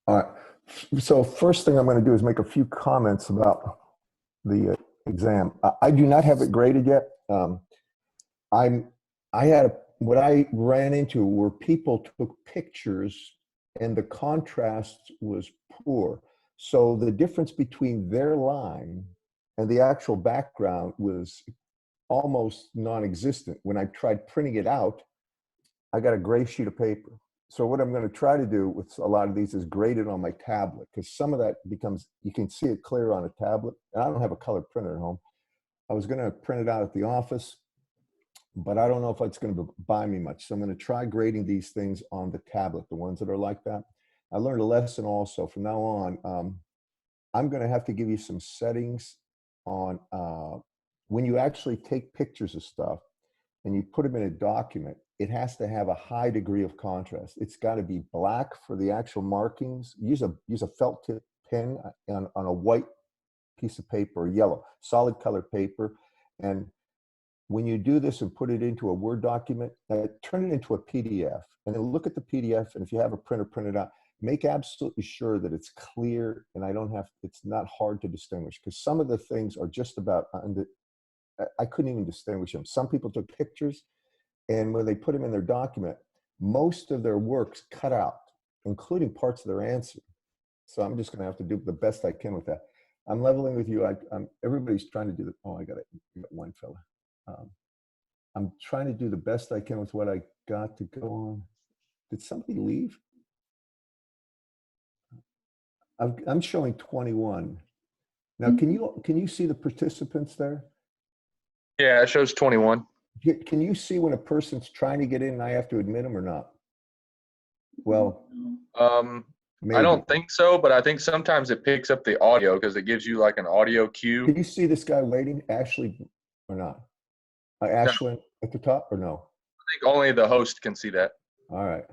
All right. So first thing I'm going to do is make a few comments about the exam. I do not have it graded yet. I'm I had what I ran into were people took pictures and the contrast was poor. So the difference between their line and the actual background was almost non-existent. When I tried printing it out, I got a gray sheet of paper. So what I'm going to try to do with a lot of these is grade it on my tablet, because some of that becomes, you can see it clear on a tablet. And I don't have a color printer at home. I was going to print it out at the office, but I don't know if it's going to buy me much. So I'm going to try grading these things on the tablet, the ones that are like that. I learned a lesson also. From now on, I'm going to have to give you some settings on when you actually take pictures of stuff and you put them in a document, it has to have a high degree of contrast. It's got to be black for the actual markings. Use a felt tip pen on a white piece of paper, or yellow, solid color paper. And when you do this and put it into a Word document, turn it into a PDF and then look at the PDF. And if you have a printer, print it out. Make absolutely sure that it's clear and it's not hard to distinguish, because some of the things are just about, I couldn't even distinguish them. Some people took pictures, and when they put them in their document, most of their work's cut out, including parts of their answer. So I'm just going to have to do the best I can with that. I'm leveling with you. Everybody's trying to do the, oh, I got one fella. I'm trying to do the best I can with what I got to go on. Did somebody leave? I'm showing 21. Now, can you see the participants there? Yeah, it shows 21. Can you see when a person's trying to get in and I have to admit them or not? Well, I don't think so, but I think sometimes it picks up the audio because it gives you like an audio cue. Can you see this guy waiting, Ashley, or not? Ashley at the top or no? I think only the host can see that. All right.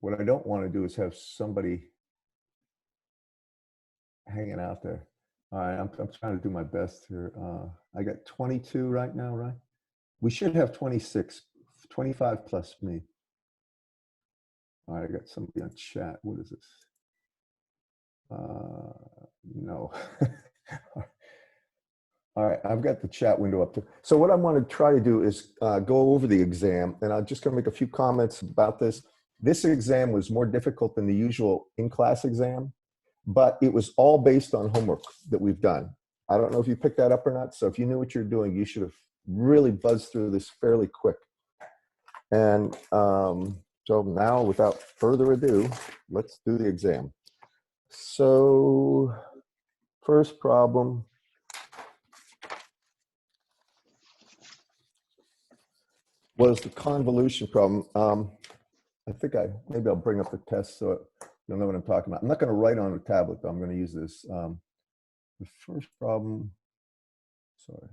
What I don't want to do is have somebody hanging out there. All right, I'm trying to do my best here. I got 22 right now, right? We should have 26, 25 plus me. All right, I got somebody on chat. What is this? No. All right, I've got the chat window up. So what I want to try to do is go over the exam, and I'm just going to make a few comments about this. This exam was more difficult than the usual in-class exam, but it was all based on homework that we've done. I don't know if you picked that up or not. So if you knew what you're doing, you should have really buzzed through this fairly quick. And so now, without further ado, let's do the exam. So first problem. Was the convolution problem. I think maybe I'll bring up the test so you'll know what I'm talking about. I'm not going to write on a tablet, though. I'm going to use this. The first problem, sorry.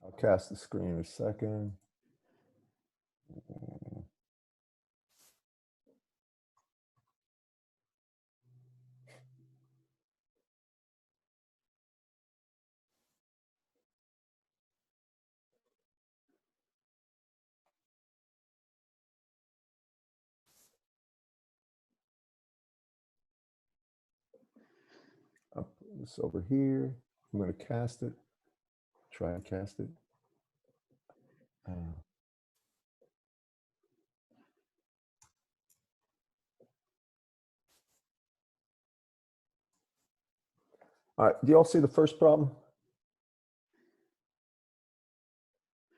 I'll cast the screen in a second. I'll put this over here. I'm going to cast it. Try and cast it. All right, do you all see the first problem?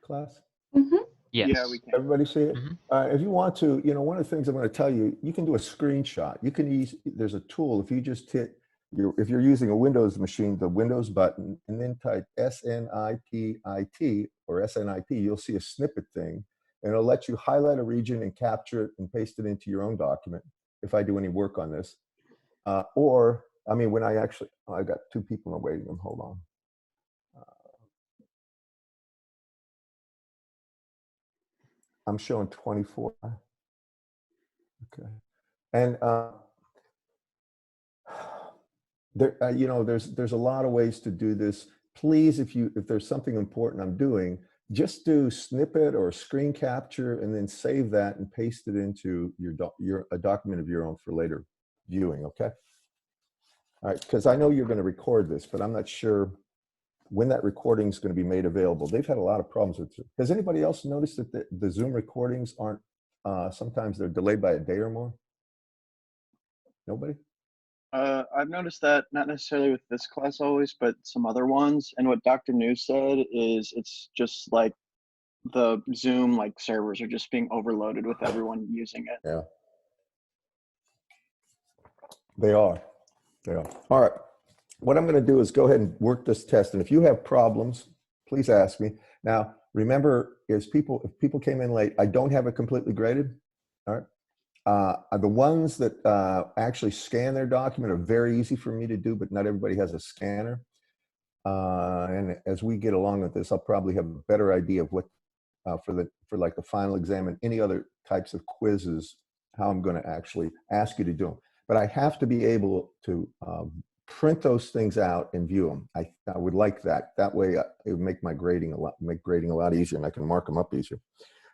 Class? Mm-hmm. Yes. Yeah, we can. Everybody see it? If you want to, one of the things I'm going to tell you, you can do a screenshot. You can use, there's a tool, if you just hit, if you're using a Windows machine, the Windows button, and then type SNIPIT or SNIP, you'll see a snippet thing, and it'll let you highlight a region and capture it and paste it into your own document if I do any work on this. Or, I mean, when I actually, I got two people in the waiting room, hold on. I'm showing 24. Okay. And there, there's a lot of ways to do this. Please, if there's something important I'm doing, just do snippet or screen capture and then save that and paste it into a document of your own for later viewing, okay? All right, because I know you're going to record this, but I'm not sure when that recording is going to be made available. They've had a lot of problems with it. Has anybody else noticed that the Zoom recordings aren't, sometimes they're delayed by a day or more? Nobody? I've noticed that not necessarily with this class always, but some other ones. And what Dr. New said is it's just like the Zoom like servers are just being overloaded with everyone using it. Yeah. They are. They are. All right. What I'm going to do is go ahead and work this test. And if you have problems, please ask me. Now, remember, if people came in late, I don't have it completely graded. All right. The ones that actually scan their document are very easy for me to do, but not everybody has a scanner. And as we get along with this, I'll probably have a better idea of what for like the final exam and any other types of quizzes, how I'm going to actually ask you to do them. But I have to be able to print those things out and view them. I would like that. That way, it would make my grading a lot easier, and I can mark them up easier.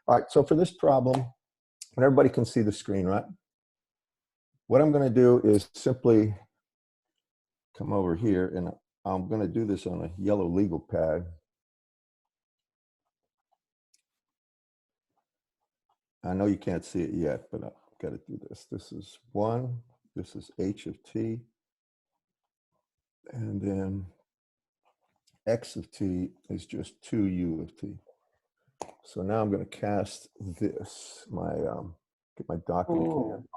All right. So for this problem, and everybody can see the screen, right? What I'm going to do is simply come over here, and I'm going to do this on a yellow legal pad. I know you can't see it yet, but I've got to do this. This is 1, this is h of t, and then x of t is just 2u of t. So now I'm going to cast this, get my document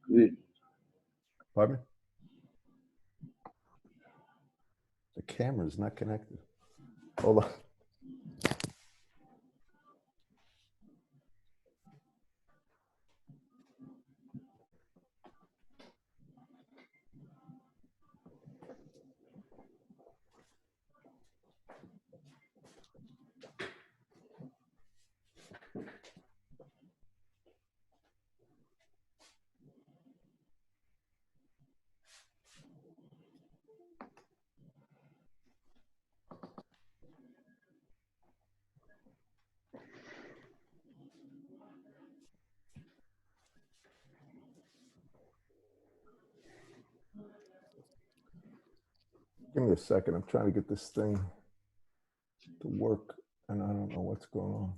here. Pardon me? The camera is not connected. Hold on. Give me a second. I'm trying to get this thing to work, and I don't know what's going on.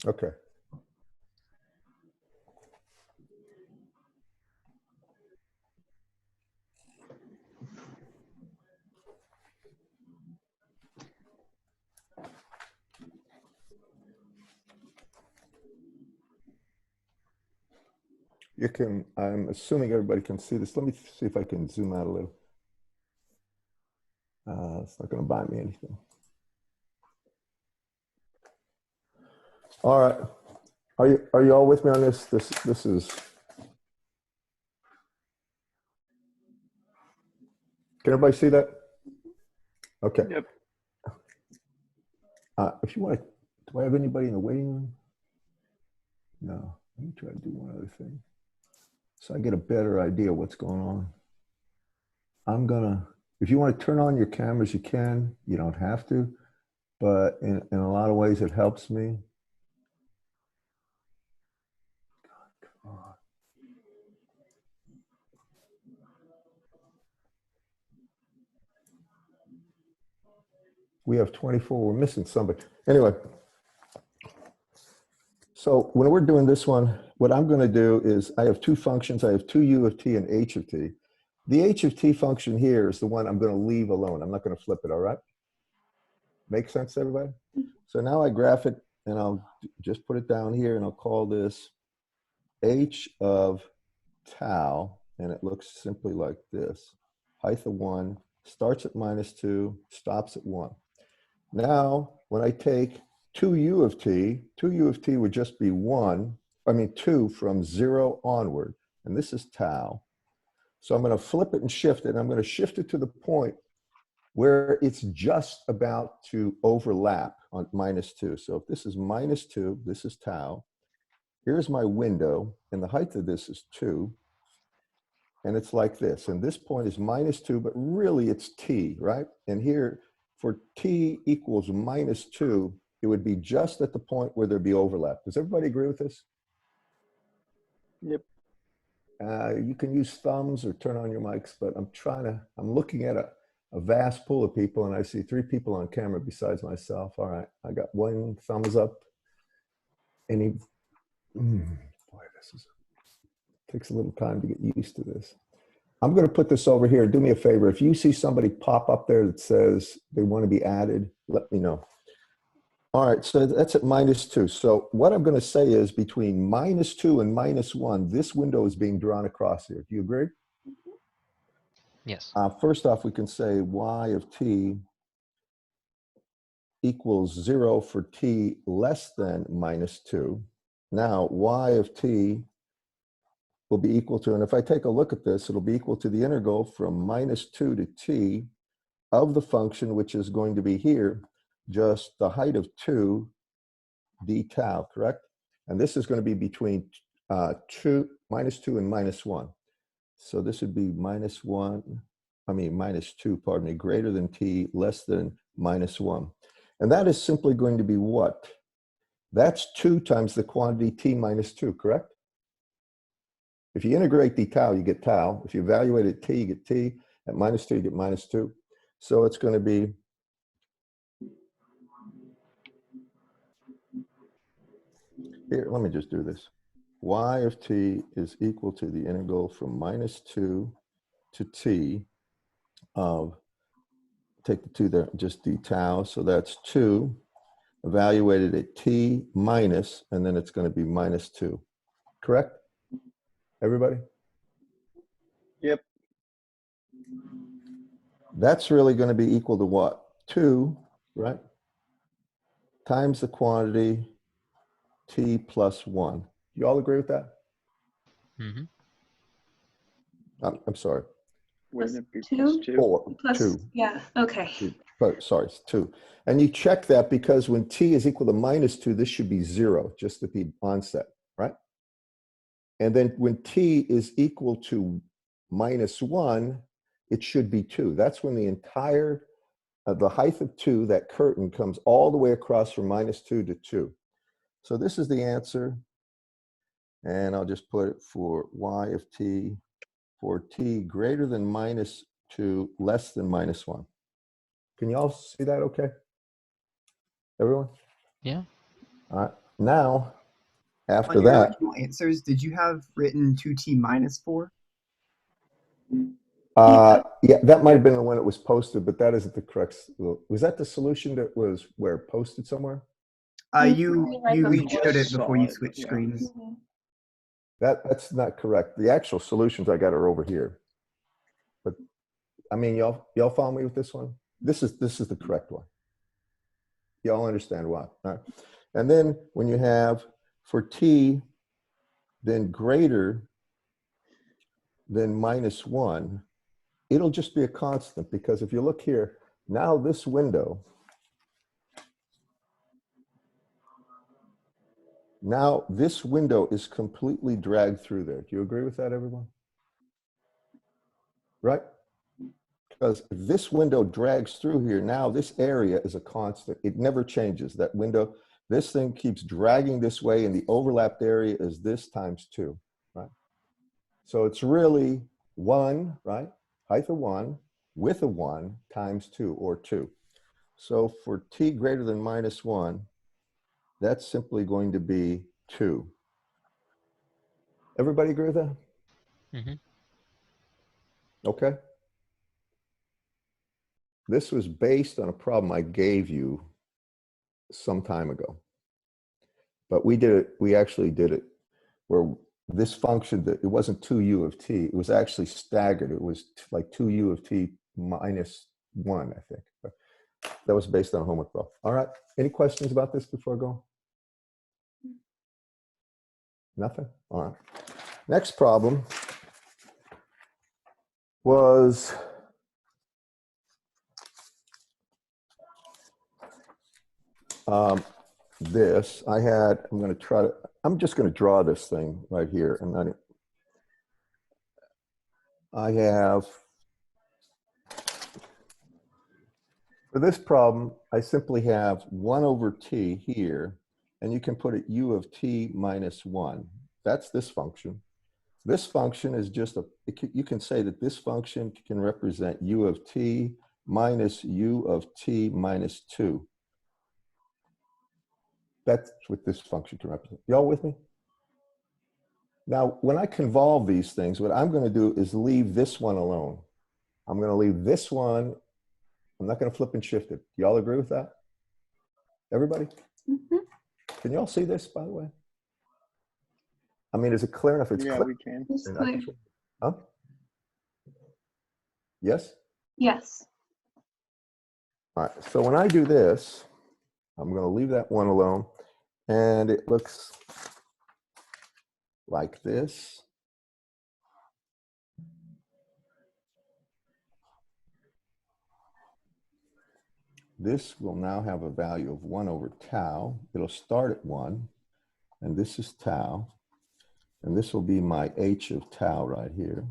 Okay. I'm assuming everybody can see this. Let me see if I can zoom out a little. It's not going to buy me anything. All right. Are you all with me on this? This is. Can everybody see that? Okay. Yep. If you want to, do I have anybody in the waiting room? No. Let me try to do one other thing, so I get a better idea of what's going on. I'm gonna. If you want to turn on your cameras, you can. You don't have to, but in a lot of ways, it helps me. Come on. We have 24. We're missing somebody. Anyway, so when we're doing this one, what I'm going to do is I have two functions. I have 2u of t and h of t. The h of t function here is the one I'm going to leave alone. I'm not going to flip it, all right? Make sense to everybody? So now I graph it, and I'll just put it down here, and I'll call this h of tau, and it looks simply like this. Height of 1, starts at -2, stops at 1. Now, when I take 2u of t would just be 2 from 0 onward, and this is tau. So I'm going to flip it and shift it, and I'm going to shift it to the point where it's just about to overlap, on -2. So if this is -2, this is tau. Here's my window, and the height of this is 2. And it's like this. And this point is -2, but really it's t, right? And here, for t equals -2, it would be just at the point where there'd be overlap. Does everybody agree with this? Yep. You can use thumbs or turn on your mics, but I'm looking at a vast pool of people, and I see 3 people on camera besides myself. All right, I got 1 thumbs up. Boy, takes a little time to get used to this. I'm going to put this over here. Do me a favor. If you see somebody pop up there that says they want to be added, let me know. All right, so that's at -2. So what I'm going to say is between -2 and -1, this window is being drawn across here. Do you agree? Yes. First off, we can say y of t equals 0 for t less than -2. Now, y of t will be equal to, and if I take a look at this, it'll be equal to the integral from -2 to t of the function, which is going to be here, just the height of 2 d tau, correct? And this is going to be between -2 and -1. So this would be -2, pardon me, greater than t, less than -1. And that is simply going to be what? That's 2 times the quantity t minus 2, correct? If you integrate d tau, you get tau. If you evaluate at t, you get t. At -2, you get -2. So it's going to be here, let me just do this. Y of t is equal to the integral from -2 to t of, take the 2 there, just d tau. So that's 2 evaluated at t minus, and then it's going to be -2. Correct? Everybody? Yep. That's really going to be equal to what? 2, right? Times the quantity t plus 1. You all agree with that? Mm-hmm. I'm sorry. Wouldn't it be Two? plus 2? 4. Plus, 2. yeah, okay. Sorry, it's 2. And you check that because when t is equal to -2, this should be 0, just at the onset, right? And then when t is equal to -1, it should be 2. That's when the entire, the height of 2, that curtain, comes all the way across from -2 to 2. So this is the answer. And I'll just put it for y of t, for t greater than -2, less than -1. Can you all see that okay? Everyone? Yeah. All right. Now, after On your that, original answers, did you have written 2t minus 4? yeah, that might have been when it was posted, but that isn't the correct. Was that the solution that was where posted somewhere? You Right before. showed it before you Saw it, switched yeah. screens. Mhm. That's not correct. The actual solutions I got are over here. But I mean, y'all follow me with this one? This is the correct one. Y'all understand why? All right. And then when you have for t then greater than -1, it'll just be a constant, because if you look here, now this window, is completely dragged through there. Do you agree with that, everyone? Right? Because if this window drags through here, now this area is a constant. It never changes. That window, this thing keeps dragging this way, and the overlapped area is this times 2, right? So it's really 1, right? Height of 1, width of 1 times 2, or 2. So for t greater than -1, that's simply going to be 2. Everybody agree with that? Mm-hmm. Okay. This was based on a problem I gave you some time ago. But we actually did it where this function, that it wasn't 2u of t, it was actually staggered. It was like 2u of t minus 1, I think. But that was based on a homework problem. All right. Any questions about this before I go? Nothing? All right. Next problem was this, I'm just going to draw this thing right here. And then I have, for this problem, I simply have 1 over t here, and you can put it u of t minus 1. That's this function. This function is just you can say that this function can represent u of t minus u of t minus 2. That's what this function can represent. Y'all with me? Now, when I convolve these things, what I'm going to do is leave this one alone. I'm going to leave this one. I'm not going to flip and shift it. Y'all agree with that? Everybody? Mm-hmm. Can y'all see this, by the way? I mean, is it clear enough? It's Yeah, clear. we can. It's clear. Huh? Yes? Yes. All right, so when I do this, I'm going to leave that one alone, and it looks like this. This will now have a value of 1 over tau. It'll start at 1, and this is tau, and this will be my h of tau right here.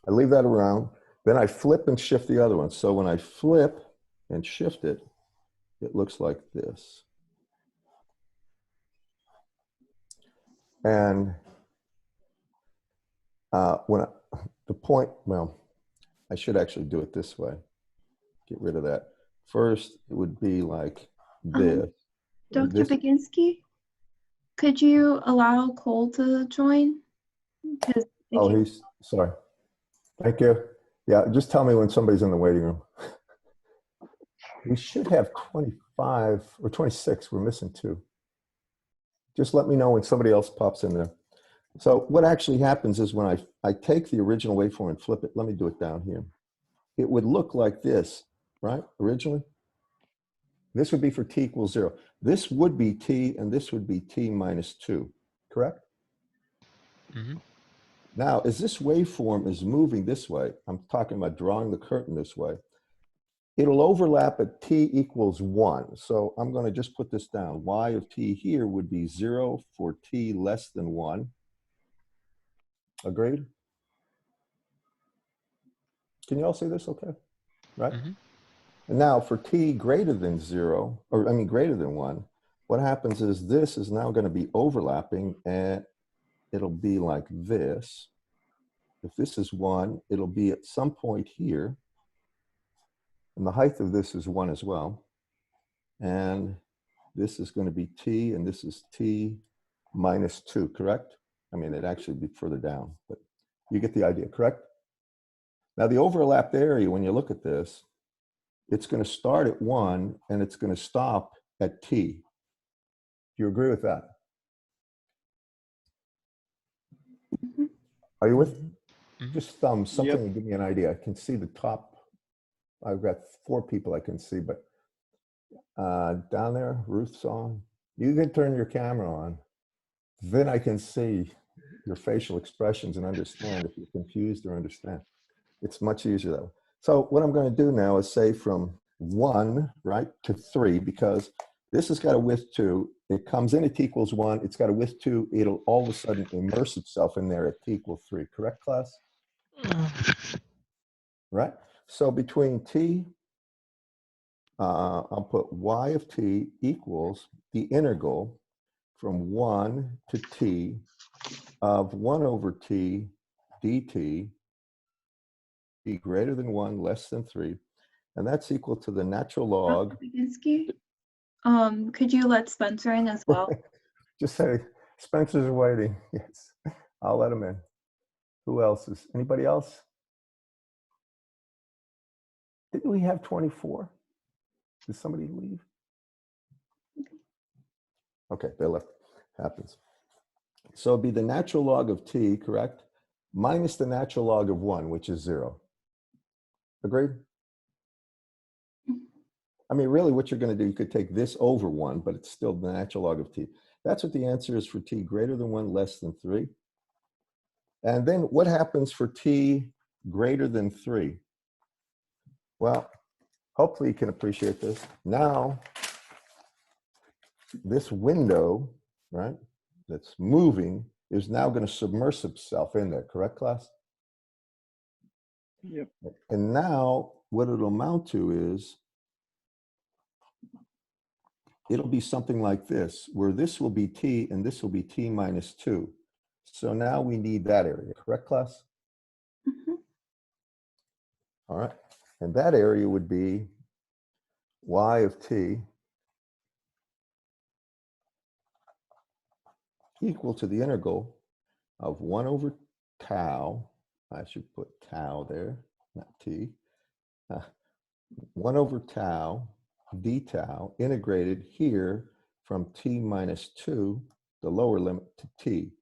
I leave that around. Then I flip and shift the other one. So when I flip and shift it, it looks like this. And well, I should actually do it this way. Get rid of that. First, it would be like this. Dr. This- Baginski, could you allow Cole to join? Oh, he's sorry. Thank you. Yeah, just tell me when somebody's in the waiting room. We should have 25 or 26. We're missing 2. Just let me know when somebody else pops in there. So what actually happens is when I take the original waveform and flip it, let me do it down here. It would look like this, right? Originally. This would be for t equals 0. This would be t, and this would be t minus 2, correct? Mm-hmm. Now, as this waveform is moving this way, I'm talking about drawing the curtain this way, it'll overlap at t equals 1. So I'm going to just put this down. Y of t here would be 0 for t less than 1. Agreed? Can you all see this okay? Right? Mm-hmm. And now for t greater than 0, or I mean greater than 1, what happens is this is now going to be overlapping, and it'll be like this. If this is 1, it'll be at some point here. And the height of this is 1 as well. And this is going to be t, and this is t minus 2, correct? I mean, it'd actually be further down, but you get the idea, correct? Now, the overlapped area, when you look at this, it's going to start at 1, and it's going to stop at t. Do you agree with that? Mhm. Are you with? Mhm. Just something Yep. to give me an idea. I can see the top. I've got 4 people I can see, but down there, Ruth's on. You can turn your camera on. Then I can see your facial expressions and understand if you're confused or understand. It's much easier that way. So what I'm going to do now is say from 1, right, to 3, because this has got a width 2. It comes in at t equals 1. It's got a width 2. It'll all of a sudden immerse itself in there at t equals 3. Correct, class? Right? So between t, I'll put y of t equals the integral from 1 to t of 1 over t dt, t greater than 1, less than 3. And that's equal to the natural log. Dr. Baginski, could you let Spencer in as well? Just say, Spencer's waiting. Yes, I'll let him in. Who else is, anybody else? Didn't we have 24? Did somebody leave? Okay, they left. Happens. So it'd be the natural log of t, correct? Minus the natural log of 1, which is 0. Agreed? I mean, really what you're going to do, you could take this over 1, but it's still the natural log of t. That's what the answer is for t greater than 1, less than 3. And then what happens for t greater than 3? Well, hopefully you can appreciate this. Now, this window, right, that's moving is now going to submerge itself in there, correct, class? Yep. And now what it'll amount to is, it'll be something like this, where this will be t and this will be t minus 2. So now we need that area, correct, class? Mhm. All right. And that area would be y of t equal to the integral of 1 over tau. I should put tau there, not t. 1 over tau d tau integrated here from t minus 2, the lower limit, to t.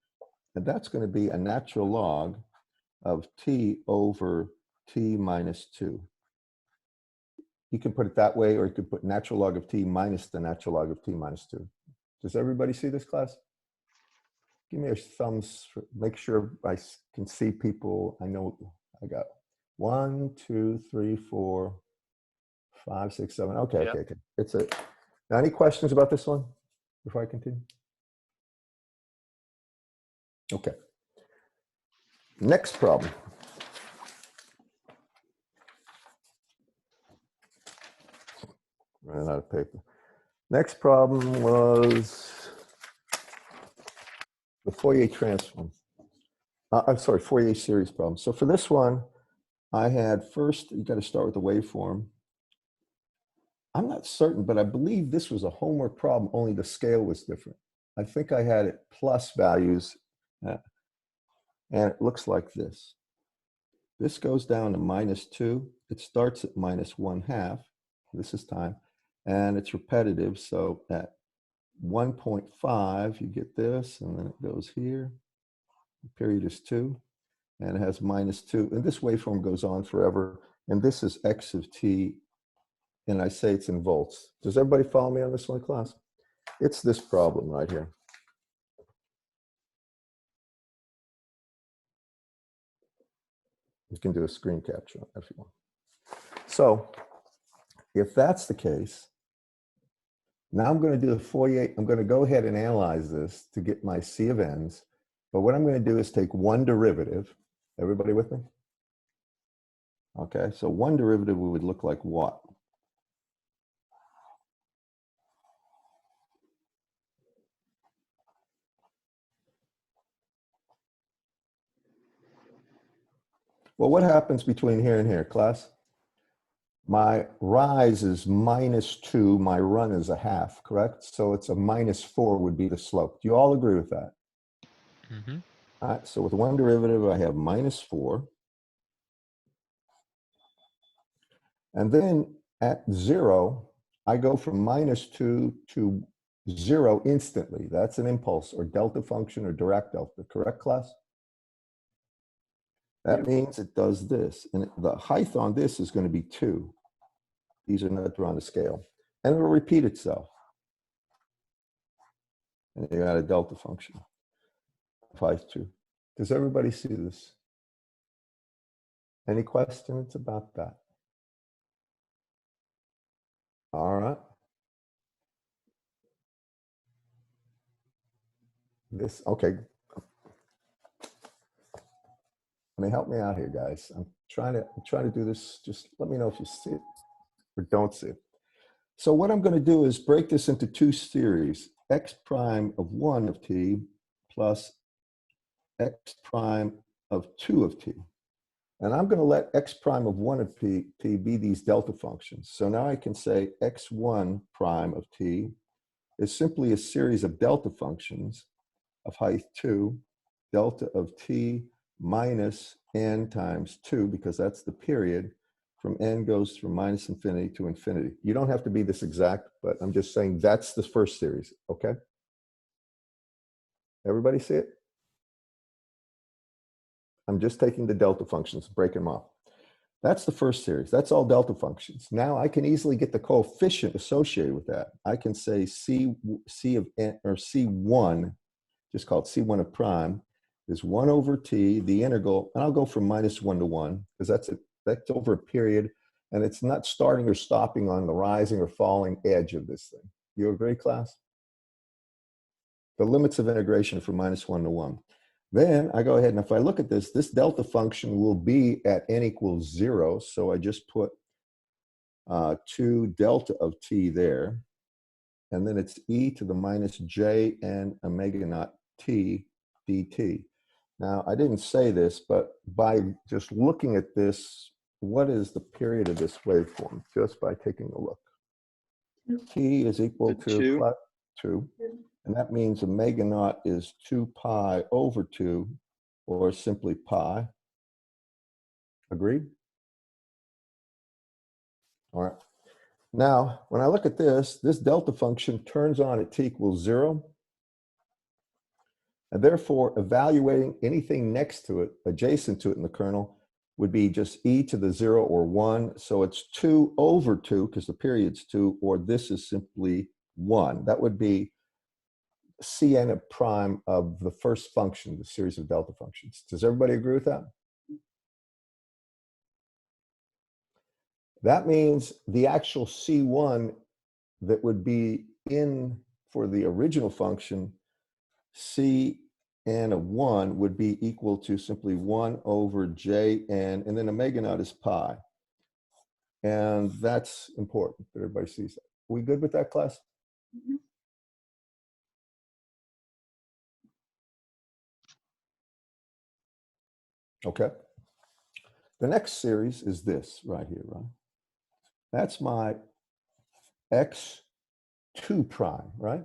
And that's going to be a natural log of t over t minus 2. You can put it that way, or you could put natural log of t minus the natural log of t minus 2. Does everybody see this, class? Give me a thumbs, make sure I can see people. I know I got 1, 2, 3, 4, 5, 6, 7. Okay, Yep. okay. It's a. Now, any questions about this one before I continue? Okay. Next problem. Ran out of paper. Next problem was the Fourier transform. I'm sorry, Fourier series problem. So for this one, I had first, you got to start with the waveform. I'm not certain, but I believe this was a homework problem, only the scale was different. I think I had it plus values, and it looks like this. This goes down to -2. It starts at -1/2. This is time, and it's repetitive. So at 1.5, you get this, and then it goes here. The period is 2, and it has -2. And this waveform goes on forever. And this is x of t, and I say it's in volts. Does everybody follow me on this one, class? It's this problem right here. You can do a screen capture if you want. So if that's the case, now I'm going to do the Fourier. I'm going to go ahead and analyze this to get my C of n's. But what I'm going to do is take one derivative. Everybody with me? Okay, so one derivative would look like what? Well, what happens between here and here, class? My rise is -2, my run is 1/2, correct? So it's a -4 would be the slope. Do you all agree with that? Mm-hmm. All right, so with one derivative, I have -4. And then at 0, I go from -2 to 0 instantly. That's an impulse or delta function or Dirac delta, correct, class? That means it does this. And the height on this is going to be 2. These are not drawn to scale. And it'll repeat itself. And you got a delta function of height 2. Does everybody see this? Any questions about that? All right. This, okay. I mean, help me out here, guys. I'm trying to do this. Just let me know if you see it or don't see it. So what I'm going to do is break this into two series, x prime of 1 of t plus x prime of 2 of t. And I'm going to let x prime of 1 of t be these delta functions. So now I can say x1 prime of t is simply a series of delta functions of height 2, delta of t minus n times 2, because that's the period. From n goes from -infinity to infinity. You don't have to be this exact, but I'm just saying that's the first series, okay? Everybody see it? I'm just taking the delta functions, breaking them off. That's the first series. That's all delta functions. Now I can easily get the coefficient associated with that. I can say C of n, or C1, just called C1 of prime, is 1 over t, the integral, and I'll go from -1 to 1, because that's over a period and it's not starting or stopping on the rising or falling edge of this thing. You agree, class? The limits of integration from -1 to 1. Then I go ahead and if I look at this, this delta function will be at n equals 0. So I just put 2 delta of t there. And then it's e to the minus j n omega naught t dt. Now, I didn't say this, but by just looking at this, what is the period of this waveform? Just by taking a look. T is equal to 2. plus 2. And that means omega naught is 2 pi over 2, or simply pi. Agreed? All right. Now, when I look at this, this delta function turns on at t equals 0. And therefore, evaluating anything next to it, adjacent to it in the kernel, would be just e to the 0 or 1. So it's 2 over 2, because the period's 2, or this is simply 1. That would be Cn prime of the first function, the series of delta functions. Does everybody agree with that? That means the actual C1 that would be in for the original function, Cn of 1 would be equal to simply 1 over Jn, and then omega naught is pi. And that's important that everybody sees that. Are we good with that, class? Mhm. Okay. The next series is this right here, right? That's my x2 prime, right?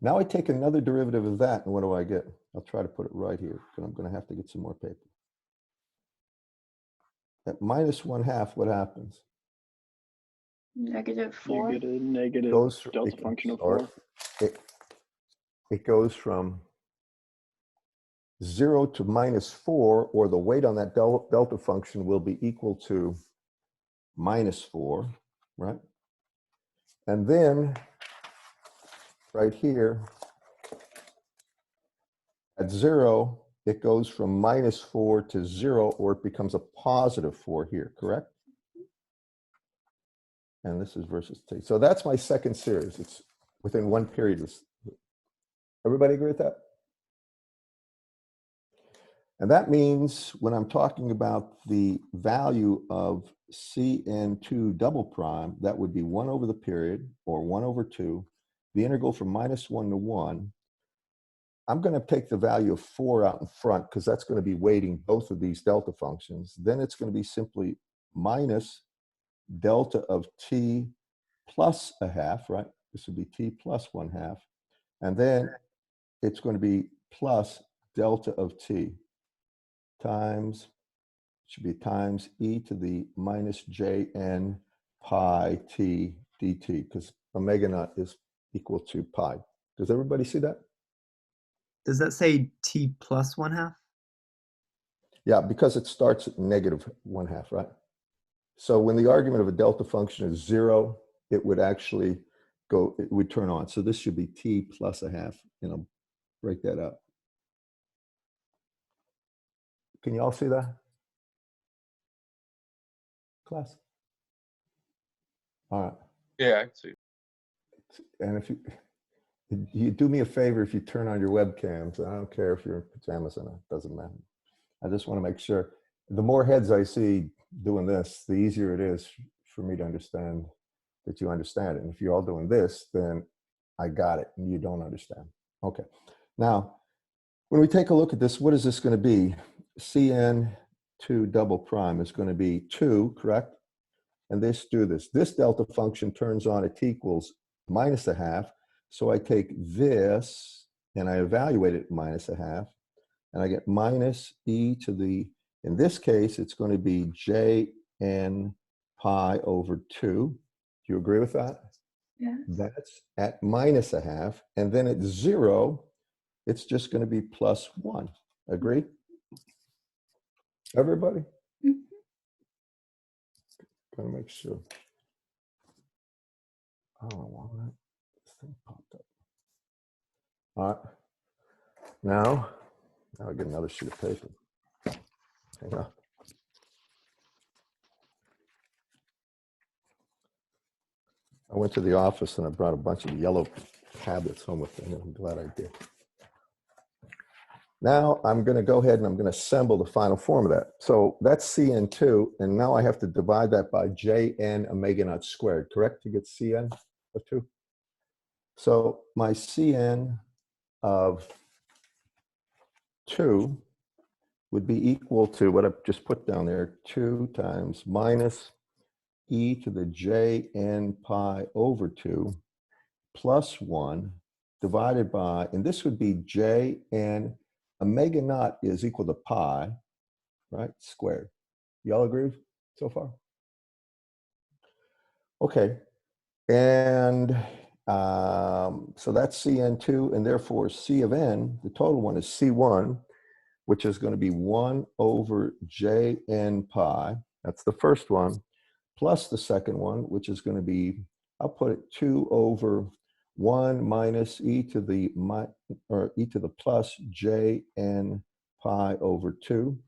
Now I take another derivative of that, and what do I get? I'll try to put it right here, but I'm going to have to get some more paper. At -1/2, what happens? -4. You get a negative Goes from, delta function of 4. it goes from 0 to -4, or the weight on that delta function will be equal to -4, right? And then right here at 0, it goes from -4 to 0, or it becomes a +4 here, correct? And this is versus t. So that's my second series. It's within one period. Everybody agree with that? And that means when I'm talking about the value of Cn2 double prime, that would be 1 over the period, or 1 over 2, the integral from -1 to 1. I'm going to take the value of 4 out in front, because that's going to be weighting both of these delta functions. Then it's going to be simply minus delta of t plus 1/2, right? This would be t plus 1/2. And then it's going to be plus delta of t times, should be times e to the minus jn pi t dt, because omega naught is equal to pi. Does everybody see that? Does that say t plus 1/2? Yeah, because it starts at -1/2, right? So when the argument of a delta function is 0, it would actually go, it would turn on. So this should be t plus 1/2, and I'll break that up. Can you all see that? Class? All right. Yeah, I can see. And if you do me a favor, if you turn on your webcams, I don't care if you're in pajamas or not, it doesn't matter. I just want to make sure. The more heads I see doing this, the easier it is for me to understand that you understand it. And if you're all doing this, then I got it and you don't understand. Okay. Now, when we take a look at this, what is this going to be? Cn2 double prime is going to be 2, correct? And this delta function turns on at t equals -1/2. So I take this and I evaluate it -1/2, and I get minus e to the, in this case, it's going to be jn pi over 2. Do you agree with that? Yes. That's at -1/2. And then at 0, it's just going to be +1. Agree? Everybody? Mhm. Gotta make sure. Oh, why this thing popped up. All right. Now I get another sheet of paper. Hang on. I went to the office and I brought a bunch of yellow tablets home with me. I'm glad I did. Now I'm going to go ahead and I'm going to assemble the final form of that. So that's Cn2, and now I have to divide that by Jn omega naught squared, correct, to get Cn of 2? So my Cn of 2 would be equal to what I've just put down there, 2 times minus e to the Jn pi over 2 plus 1 divided by, and this would be Jn omega naught is equal to pi, right, squared. Y'all agree so far? Okay, and so that's Cn2, and therefore C of n, the total one is C1, which is going to be 1 over Jn pi. That's the first one, plus the second one, which is going to be, I'll put it 2 over 1 minus e to the plus Jn pi over 2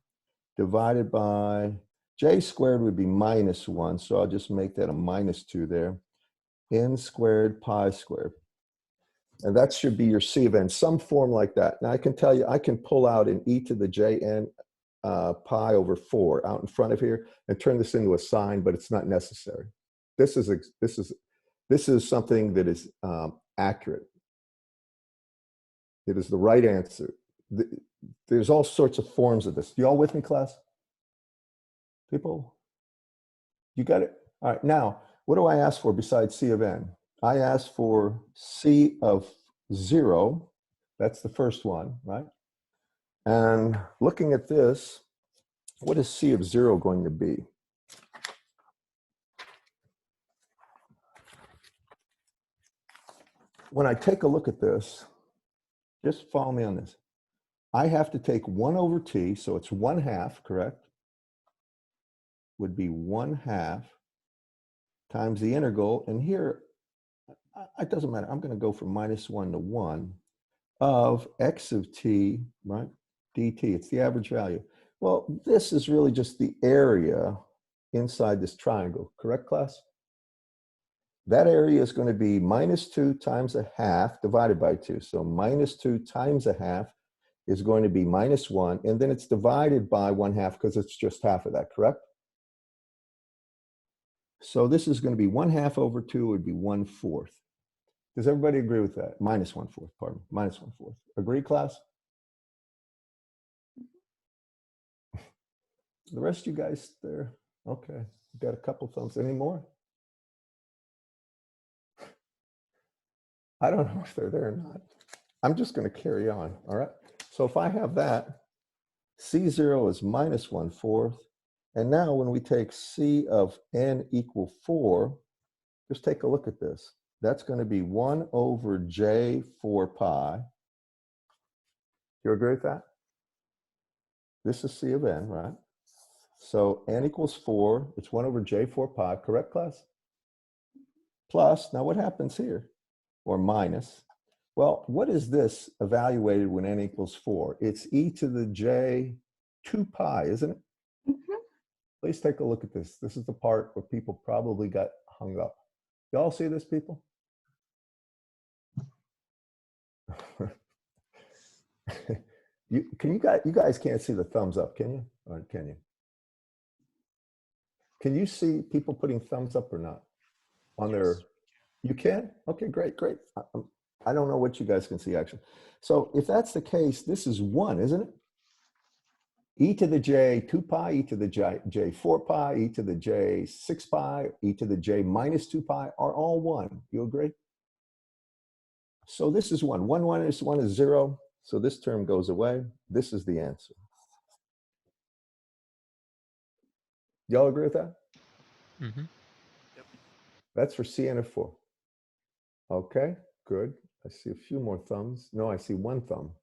divided by j squared would be minus 1, so I'll just make that a minus 2 there, n squared pi squared. And that should be your C of n, some form like that. Now I can tell you, I can pull out an e to the Jn pi over 4 out in front of here and turn this into a sign, but it's not necessary. This is something that is accurate. It is the right answer. There's all sorts of forms of this. You all with me, class? People? You got it? All right, now, what do I ask for besides C of n? I ask for C of 0. That's the first one, right? And looking at this, what is C of 0 going to be? When I take a look at this, just follow me on this. I have to take 1 over t, so it's 1/2, correct? Would be 1/2 times the integral, and here, it doesn't matter, I'm going to go from -1 to 1 of x of t, right, dt, it's the average value. Well, this is really just the area inside this triangle, correct, class? That area is going to be -2 times 1/2 divided by 2. So -2 times 1/2 is going to be -1, and then it's divided by 1/2 because it's just half of that, correct? So this is going to be 1/2 over 2 would be 1/4. Does everybody agree with that? -1/4, pardon, -1/4. Agree, class? The rest of you guys there? Okay, got a couple thumbs. Any more? I don't know if they're there or not. I'm just going to carry on, all right? So if I have that, C0 is -1/4. And now when we take C of n equal 4, just take a look at this. That's going to be 1 over j 4 pi. You agree with that? This is C of n, right? So n equals 4. It's 1 over j 4 pi, correct, class? Plus, now what happens here? Or minus. Well, what is this evaluated when n equals 4? It's e to the j 2 pi, isn't it? Mhm. Please take a look at this. This is the part where people probably got hung up. Y'all see this, people? You guys can't see the thumbs up, can you? Or can you? Can you see people putting thumbs up or not? On their, you can? Okay, great. I don't know what you guys can see actually. So if that's the case, this is 1, isn't it? E to the j 2 pi, e to the j 4 pi, e to the j 6 pi, e to the j -2 pi are all 1. You agree? So this is 1. 1 is 0. So this term goes away. This is the answer. Y'all agree with that? Mm-hmm. That's for Cn of 4. Okay, good. I see a few more thumbs. No, I see 1 thumb.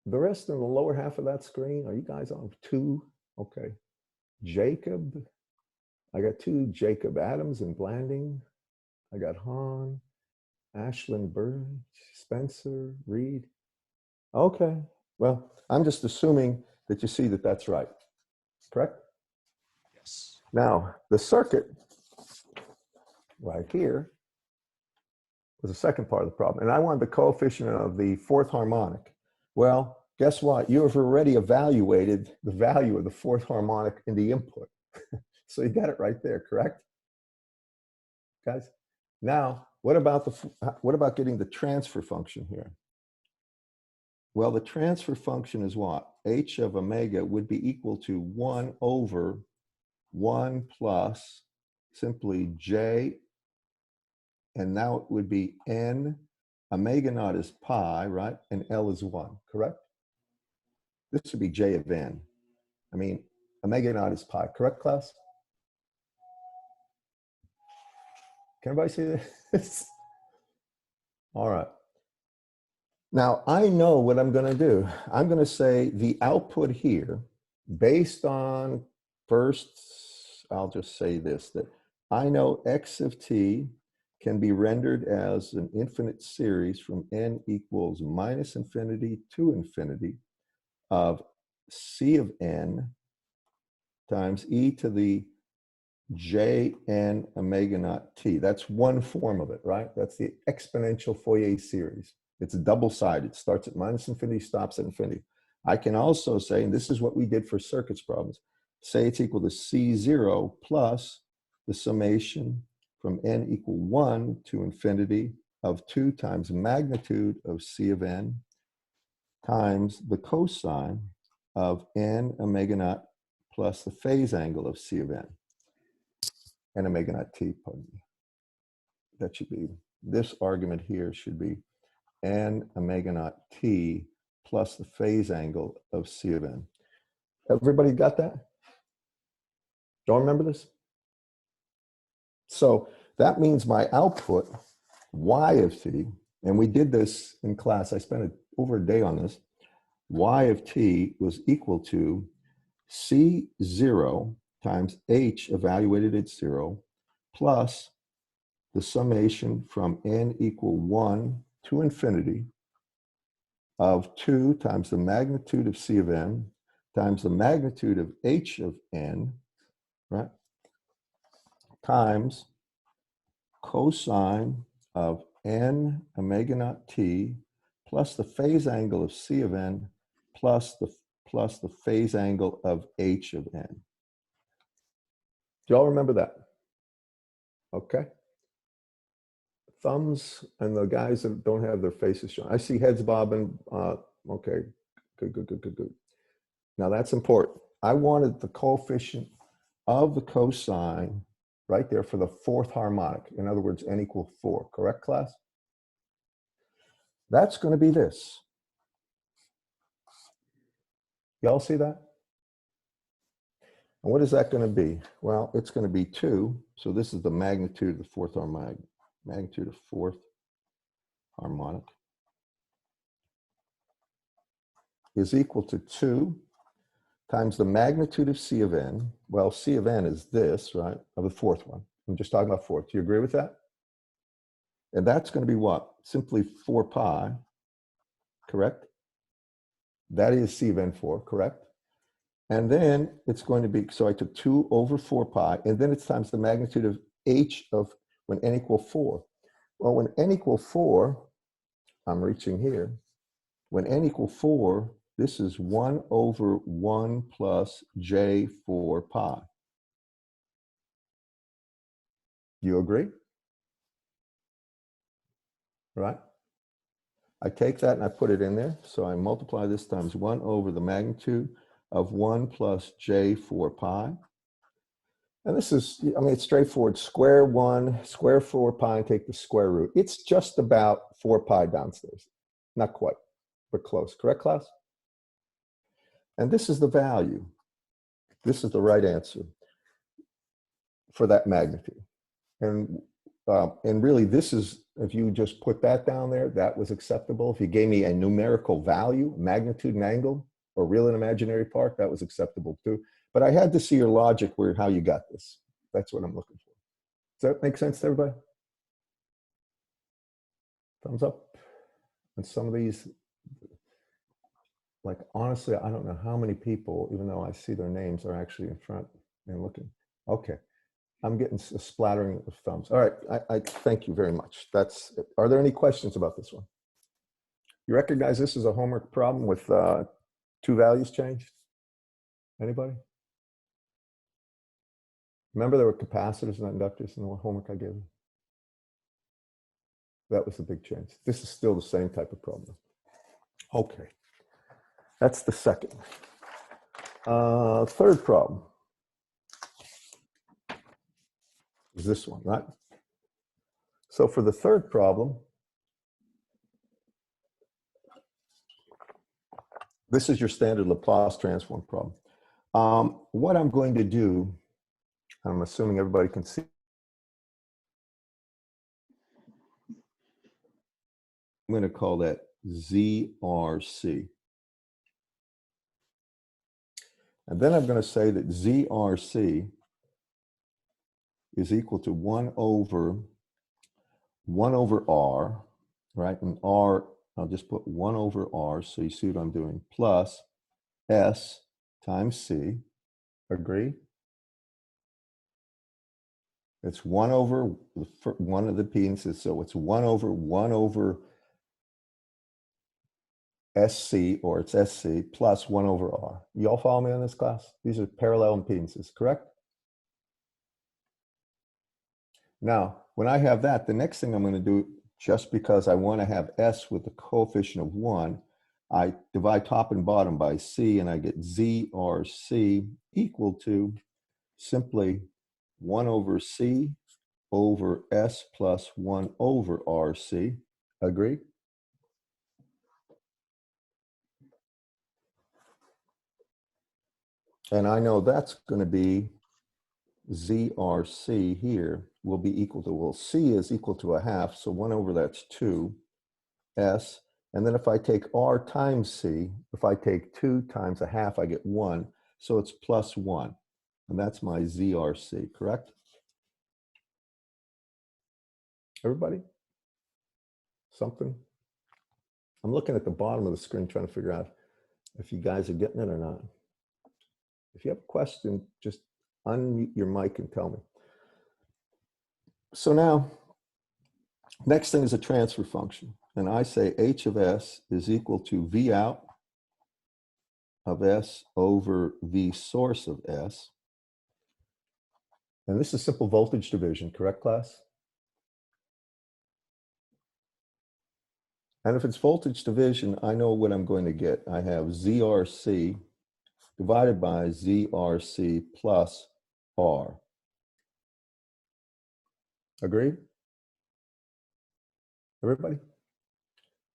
The rest in the lower half of that screen, are you guys on 2? Okay. Jacob. I got 2 Jacob Adams and Blanding. I got Han, Ashlyn Burge, Spencer, Reed. Okay. Well, I'm just assuming that you see that that's right. Correct? Yes. Now, the circuit right here was the second part of the problem. And I wanted the coefficient of the fourth harmonic. Well, guess what? You have already evaluated the value of the fourth harmonic in the input. So you got it right there, correct? Guys? Now, what about getting the transfer function here? Well, the transfer function is what? H of omega would be equal to 1 over 1 plus simply J, and now it would be N. Omega naught is pi, right? And L is 1, correct? This would be J of N. I mean, omega naught is pi, correct, class? Can everybody see this? All right. Now, I know what I'm going to do. I'm going to say the output here, based on first, I'll just say this, that I know x of t can be rendered as an infinite series from n equals minus infinity to infinity of c of n times e to the jn omega naught t. That's one form of it, right? That's the exponential Fourier series. It's double-sided. It starts at minus infinity, stops at infinity. I can also say, and this is what we did for circuits problems, say it's equal to C0 plus the summation from n equal 1 to infinity of 2 times magnitude of C of n times the cosine of n omega naught plus the phase angle of C of n. And omega naught t, pardon me. That should be, this argument here should be n omega naught t plus the phase angle of C of n. Everybody got that? Don't remember this? So that means my output, y of t, and we did this in class, I spent over a day on this, y of t was equal to C0 times h evaluated at 0 plus the summation from n equal 1 to infinity of 2 times the magnitude of C of n times the magnitude of h of n, right, times cosine of n omega naught t plus the phase angle of C of n plus the phase angle of h of n. Do y'all remember that? Okay. Thumbs and the guys that don't have their faces shown. I see heads bobbing. Okay, good. Now that's important. I wanted the coefficient of the cosine right there for the fourth harmonic. In other words, n equal 4. Correct, class? That's going to be this. Y'all see that? And what is that going to be? Well, it's going to be 2. So this is the magnitude of the fourth harmonic. Magnitude of fourth harmonic is equal to 2 times the magnitude of C of n. Well, C of n is this, right, of the fourth one. I'm just talking about fourth. Do you agree with that? And that's going to be what? Simply 4 pi, correct? That is C of n4, correct? And then it's going to be, so I took 2 over 4 pi, and then it's times the magnitude of h of when n equal 4. Well, when n equal 4, I'm reaching here. When n equal 4, this is 1 over 1 plus j4 pi. You agree? Right? I take that and I put it in there. So I multiply this times 1 over the magnitude of 1 plus j4 pi. And this is, I mean, it's straightforward. Square 1, square 4 pi, and take the square root. It's just about 4 pi downstairs. Not quite, but close. Correct, class? And this is the value. This is the right answer for that magnitude. And really, this is, if you just put that down there, that was acceptable. If you gave me a numerical value, magnitude and angle, or real and imaginary part, that was acceptable too. But I had to see your logic where how you got this. That's what I'm looking for. Does that make sense to everybody? Thumbs up. And some of these, like honestly, I don't know how many people, even though I see their names, are actually in front and looking. Okay. I'm getting a splattering of thumbs. All right, I thank you very much. Are there any questions about this one? You recognize this is a homework problem with two values changed? Anybody? Remember there were capacitors and inductors in the homework I gave you? That was the big change. This is still the same type of problem. Okay, that's the second. Third problem is this one, right? So for the third problem, this is your standard Laplace transform problem. What I'm going to do, I'm assuming everybody can see. I'm going to call that ZRC. And then I'm going to say that ZRC is equal to 1 over R, right? And R, I'll just put 1 over R, so you see what I'm doing, plus S times C. Agree? It's 1 over one of the pieces, so it's 1 over SC, or it's SC, plus 1 over R. You all follow me on this, class? These are parallel impedances, correct? Now, when I have that, the next thing I'm going to do, just because I want to have S with a coefficient of 1, I divide top and bottom by C, and I get ZRC equal to simply 1 over C over S plus 1 over RC. Agree? And I know that's going to be ZRC here will be equal to, well, C is equal to a half, so 1 over that's 2, S. And then if I take R times C, if I take 2 times a half, I get 1. So it's plus 1. And that's my ZRC, correct? Everybody? Something? I'm looking at the bottom of the screen trying to figure out if you guys are getting it or not. If you have a question, just unmute your mic and tell me. So now, next thing is a transfer function. And I say H of S is equal to V out of S over V source of S. And this is simple voltage division, correct, class? And if it's voltage division, I know what I'm going to get. I have ZRC divided by ZRC plus R. Agreed? Everybody?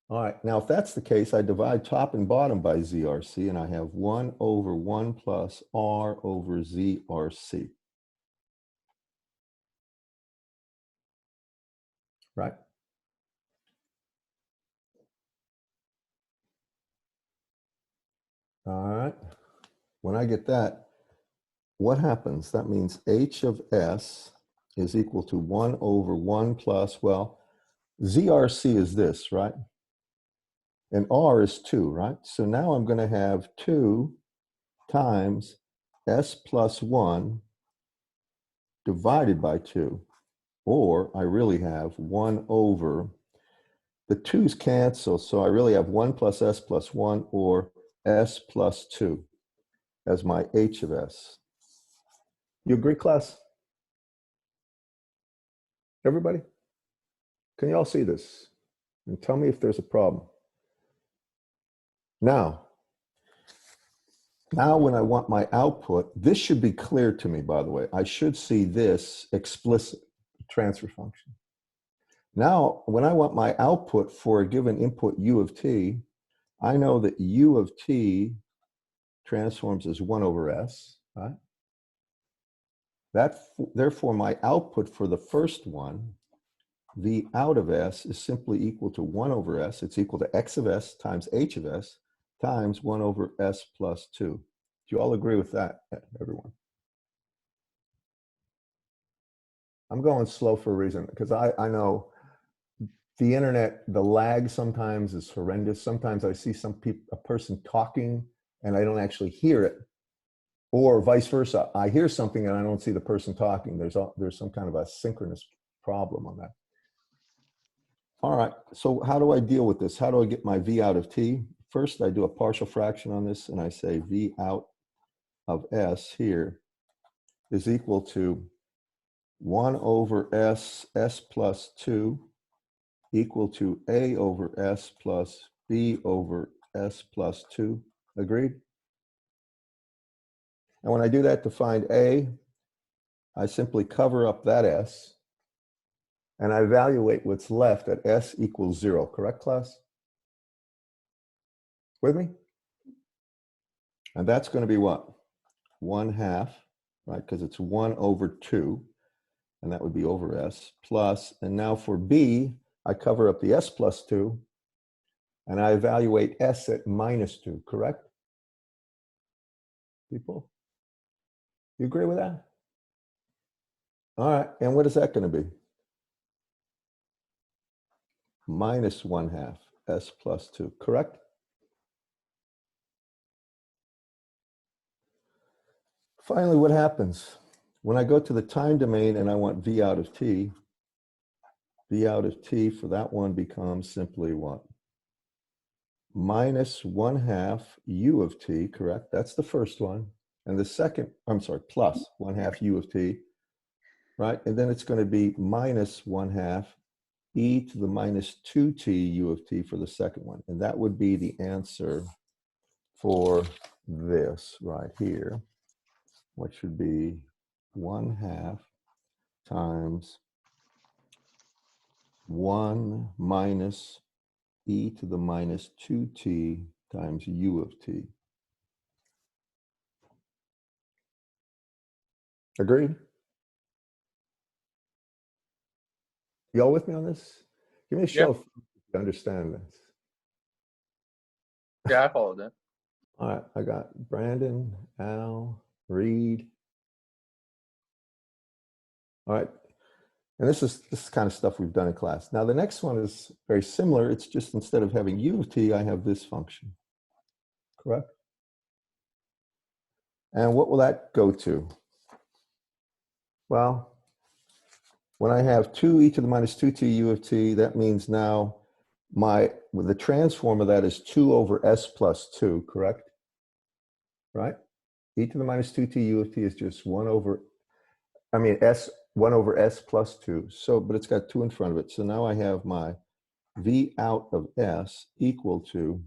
All right, now if that's the case, I divide top and bottom by ZRC, and I have 1 over 1 plus R over ZRC. Right? All right, when I get that, what happens? That means H of S is equal to 1 over 1 plus, well, ZRC is this, right? And R is 2, right? So now I'm going to have 2 times S plus 1 divided by 2. Or I really have 1 over, the 2's cancel, so I really have 1 plus S plus 1 or S plus 2 as my H of S. You agree, class? Everybody? Can you all see this? And tell me if there's a problem. Now when I want my output, this should be clear to me, by the way. I should see this explicit transfer function. Now, when I want my output for a given input U of t, I know that U of t transforms as 1 over S, right? Therefore, my output for the first one, V out of S, is simply equal to 1 over S. It's equal to X of S times H of S times 1 over S plus 2. Do you all agree with that, everyone? I'm going slow for a reason, because I know the internet, the lag sometimes is horrendous. Sometimes I see a person talking and I don't actually hear it. Or vice versa. I hear something and I don't see the person talking. There's some kind of a synchronous problem on that. All right, so how do I deal with this? How do I get my V out of t? First, I do a partial fraction on this and I say V out of S here is equal to 1 over S plus 2 equal to A over S plus B over S plus 2. Agreed? And when I do that to find A, I simply cover up that S and I evaluate what's left at S equals 0. Correct, class? With me? And that's going to be what? 1/2, right? Because it's 1 over 2, and that would be over S, plus, and now for B, I cover up the S plus 2, and I evaluate S at -2, correct? People? You agree with that? All right, and what is that going to be? -1/2 S plus 2, correct? Finally, what happens? When I go to the time domain and I want V out of t, V out of t for that one becomes simply what? -1/2 U of t, correct? That's the first one. And the second, I'm sorry, plus 1/2 U of t, right? And then it's going to be -1/2 e to the -2t U of t for the second one. And that would be the answer for this right here, which should be 1/2 times 1 minus e to the -2t times U of t. Agreed? Y'all with me on this? Give me a show Yep. if you understand this. Yeah, I followed that. All right, I got Brandon, Al, Reed. All right, and this is kind of stuff we've done in class. Now the next one is very similar. It's just instead of having U of t, I have this function, correct? And what will that go to? Well, when I have 2 e to the -2t U of t, that means now the transform of that is 2 over S plus 2, correct? Right? E to the -2t U of t is just 1 over S plus 2. So, but it's got 2 in front of it. So now I have my V out of S equal to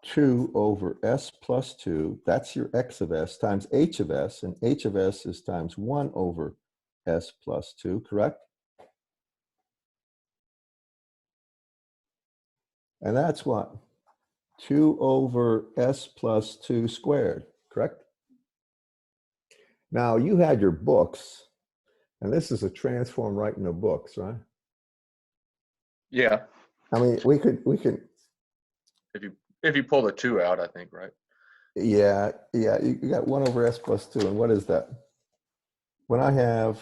2 over S plus 2. That's your X of S times H of S. And H of S is times 1 over S plus 2, correct? And that's what? 2 over S plus 2 squared, correct? Now, you had your books, and this is a transform right in the books, right? Yeah. I mean, we could, If you pull the 2 out, I think, right? yeah, you got 1 over S plus 2, and what is that? When I have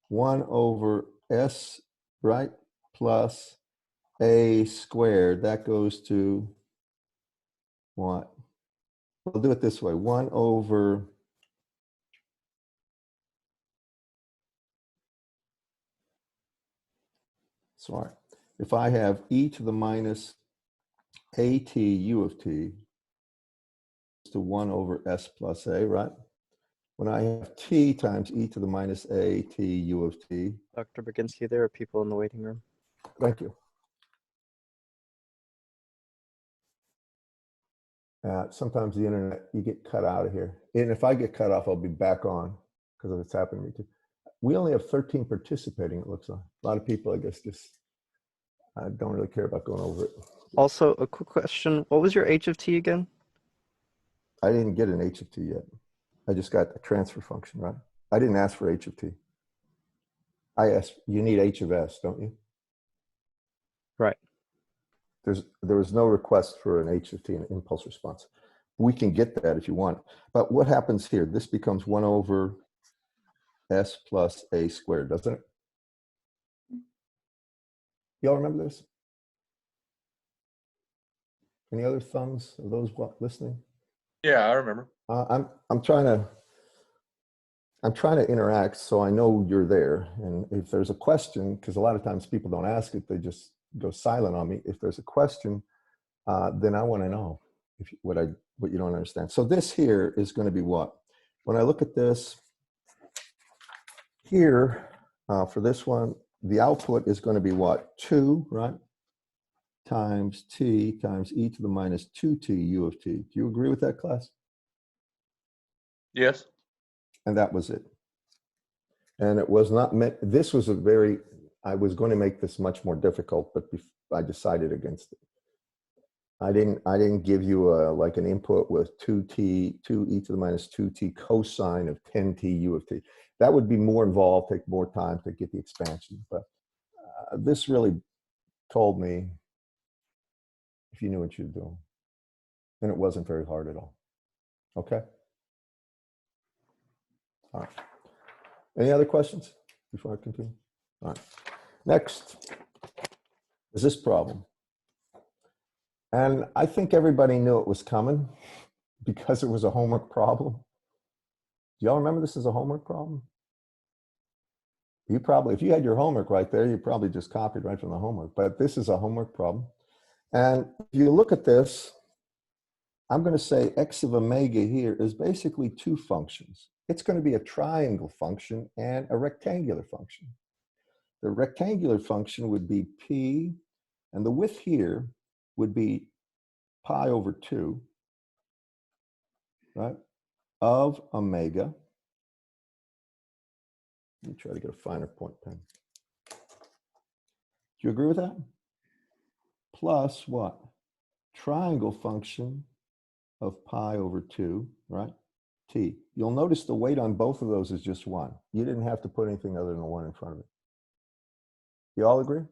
1 over S, right, plus A squared, that goes to what? We'll do it this way, 1 over sorry. If I have e to the minus at U of t to 1 over S plus A, right? When I have t times e to the minus at U of t. Dr. Baginski, there are people in the waiting room. Thank you. Sometimes the internet, you get cut out of here. And if I get cut off, I'll be back on because it's happened to me too. We only have 13 participating, it looks like. A lot of people, I guess, just don't really care about going over it. Also, a quick question. What was your H of t again? I didn't get an H of t yet. I just got a transfer function, right? I didn't ask for H of t. I asked, you need H of S, don't you? Right. There was no request for an H of t, an impulse response. We can get that if you want. But what happens here? This becomes 1 over S plus A squared, doesn't it? Y'all remember this? Any other thumbs of those listening? Yeah, I remember. I'm trying to interact so I know you're there. And if there's a question, because a lot of times people don't ask it, they just go silent on me. If there's a question, then I want to know what you don't understand. So this here is going to be what? When I look at this here, for this one, the output is going to be what? 2, right? Times t times e to the minus 2t u of t. Do you agree with that, class? Yes. And that was it. And it was not meant, this was I was going to make this much more difficult, but I decided against it. I didn't give you like an input with 2e to the minus 2t cosine of 10t u of t. That would be more involved, take more time to get the expansion. But this really told me if you knew what you're doing. And it wasn't very hard at all. Okay? All right. Any other questions before I continue? All right. Next is this problem. And I think everybody knew it was coming because it was a homework problem. Do y'all remember this as a homework problem? You probably, if you had your homework right there, you probably just copied right from the homework, but this is a homework problem. And if you look at this, I'm going to say x of omega here is basically 2 functions. It's going to be a triangle function and a rectangular function. The rectangular function would be p, and the width here would be pi over 2, right, of omega. Let me try to get a finer point pen. Do you agree with that? Plus what? Triangle function of pi over 2, right? T. You'll notice the weight on both of those is just 1. You didn't have to put anything other than 1 in front of it. You all agree?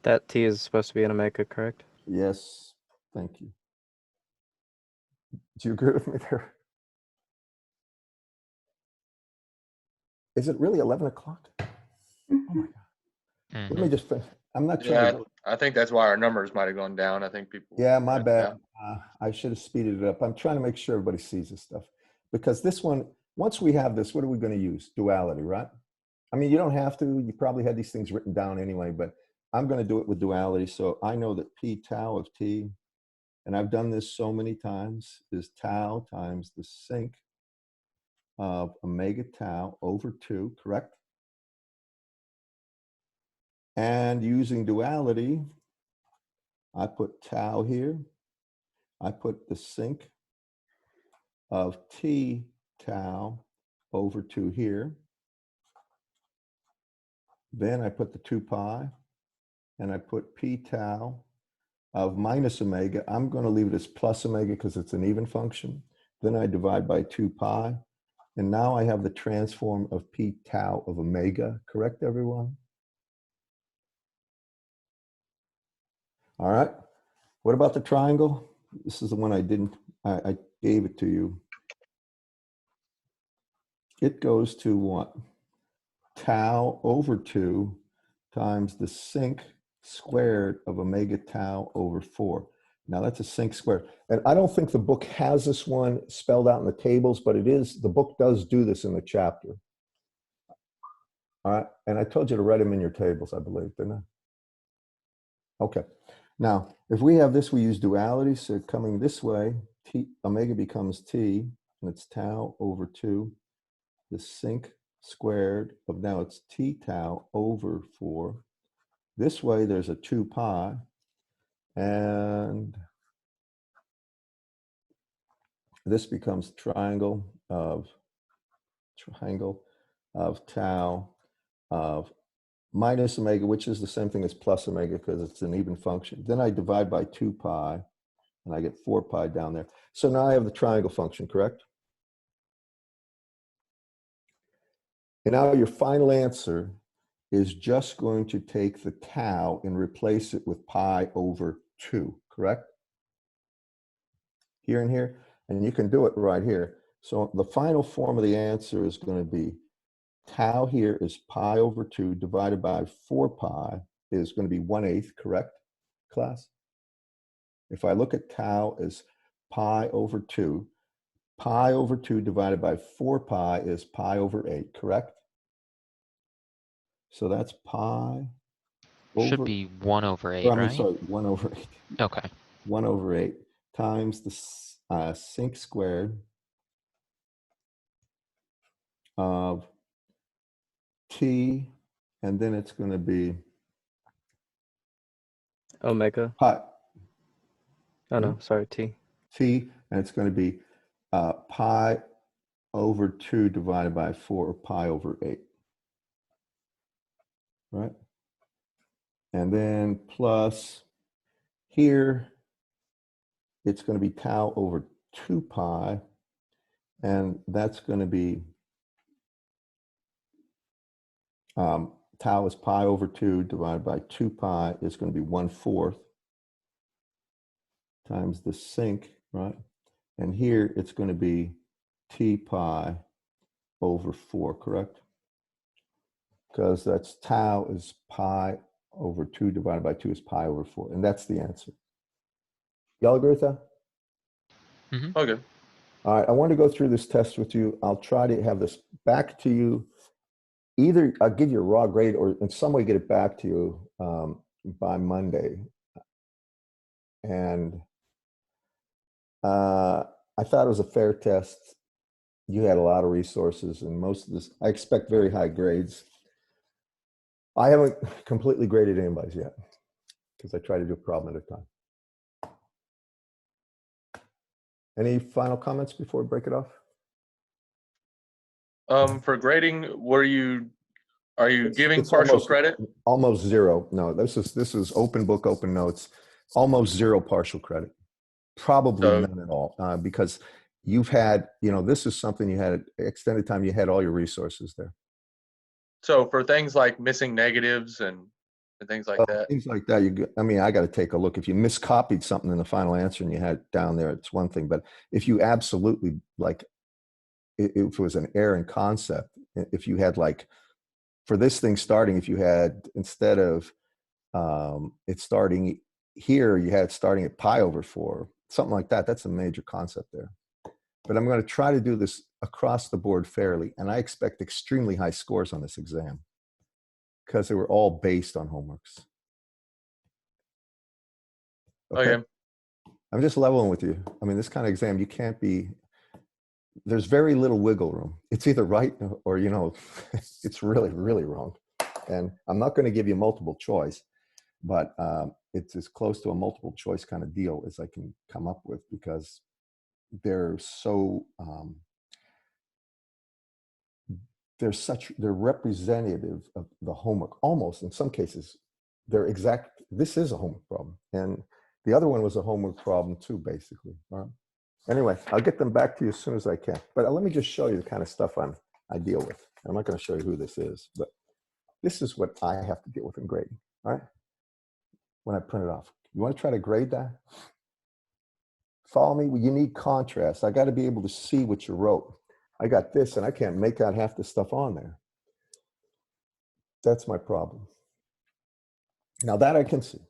That t is supposed to be an omega, correct? Yes, thank you. Do you agree with me there? Is it really 11 o'clock? Oh my God. Let me just finish. I'm not trying Yeah, to go. I think that's why our numbers might have gone down. I think people. Yeah, my Yeah. bad. I should have speeded it up. I'm trying to make sure everybody sees this stuff. Because this one, once we have this, what are we going to use? Duality, right? I mean, you don't have to. You probably had these things written down anyway, but I'm going to do it with duality. So I know that p tau of t, and I've done this so many times, is tau times the sinc of omega tau over 2, correct? And using duality, I put tau here. I put the sinc of t tau over 2 here. Then I put the 2 pi, and I put p tau of minus omega. I'm going to leave it as plus omega because it's an even function. Then I divide by 2 pi. And now I have the transform of p tau of omega. Correct, everyone? All right. What about the triangle? This is the one I didn't, I gave it to you. It goes to what? Tau over 2 times the sinc squared of omega tau over 4. Now that's a sinc squared. And I don't think the book has this one spelled out in the tables, but it is, the book does do this in the chapter. All right. And I told you to write them in your tables, I believe, didn't I? Okay. Now, if we have this, we use duality. So coming this way, t, omega becomes t, and it's tau over 2. The sinc squared of, now it's t tau over 4. This way, there's a 2 pi. And this becomes triangle of tau of minus omega, which is the same thing as plus omega because it's an even function. Then I divide by 2 pi, and I get 4 pi down there. So now I have the triangle function, correct? And now your final answer is just going to take the tau and replace it with pi over 2, correct? Here and here, and you can do it right here. So the final form of the answer is going to be tau here is pi over 2 divided by 4 pi is going to be 1/8, correct, class? If I look at tau as pi over 2, pi over 2 divided by 4 pi is pi over 8, correct? So that's pi Should over, be 1 over or 8, I mean, right? sorry, 1 over 8. Okay. 1 over 8 times the sinc squared of t, and then it's going to be Omega. pi, Oh no, sorry, T. t, and it's going to be pi over 2 divided by 4, or pi over 8. Right? And then plus here, it's going to be tau over 2 pi, and that's going to be tau is pi over 2 divided by 2 pi is going to be 1/4 times the sinc, right? And here it's going to be t pi over 4, correct? Because that's tau is pi over 2 divided by 2 is pi over 4, and that's the answer. Y'all agree with that? Okay. All right, I want to go through this test with you. I'll try to have this back to you. Either I'll give you a raw grade or in some way get it back to you by Monday. And I thought it was a fair test. You had a lot of resources and most of this, I expect very high grades. I haven't completely graded anybody's yet because I try to do a problem at a time. Any final comments before we break it off? For grading, are you giving It's partial almost, credit? Almost zero. No, this is open book, open notes. Almost zero partial credit. Probably So- none at all, because you've had, this is something you had extended time. You had all your resources there. So for things like missing negatives and things like that. Things like that. I got to take a look. If you miscopied something in the final answer and you had it down there, it's one thing. But if you absolutely if it was an error in concept, if you had for this thing starting, if you had instead of it starting here, you had it starting at pi over 4, something like that. That's a major concept there. But I'm going to try to do this across the board fairly, and I expect extremely high scores on this exam because they were all based on homeworks. Okay. I'm just leveling with you. I mean, this kind of exam, you can't be, there's very little wiggle room. It's either right or, it's really, really wrong. And I'm not going to give you multiple choice, but it's as close to a multiple choice kind of deal as I can come up with because they're so, they're representative of the homework. Almost in some cases, they're exact. This is a homework problem. And the other one was a homework problem too, basically. All right. Anyway, I'll get them back to you as soon as I can. But let me just show you the kind of stuff I deal with. I'm not going to show you who this is, but this is what I have to deal with in grading. All right. When I print it off, you want to try to grade that? Follow me. You need contrast. I got to be able to see what you wrote. I got this, and I can't make out half the stuff on there. That's my problem. Now that I can see.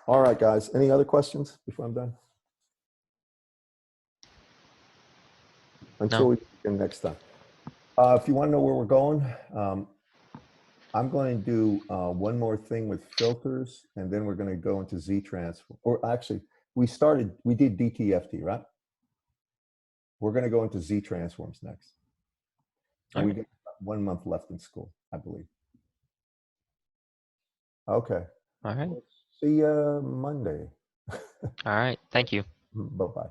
All right, guys. Any other questions before I'm done? Until we begin next time. If you want to know where we're going, I'm going to do one more thing with filters, and then we're going to go into Z-transform. Or actually, we did DTFT, right? We're going to go into Z-transforms next. And we got 1 month left in school, I believe. Okay. All right. See you Monday. All right. Thank you. Bye-bye.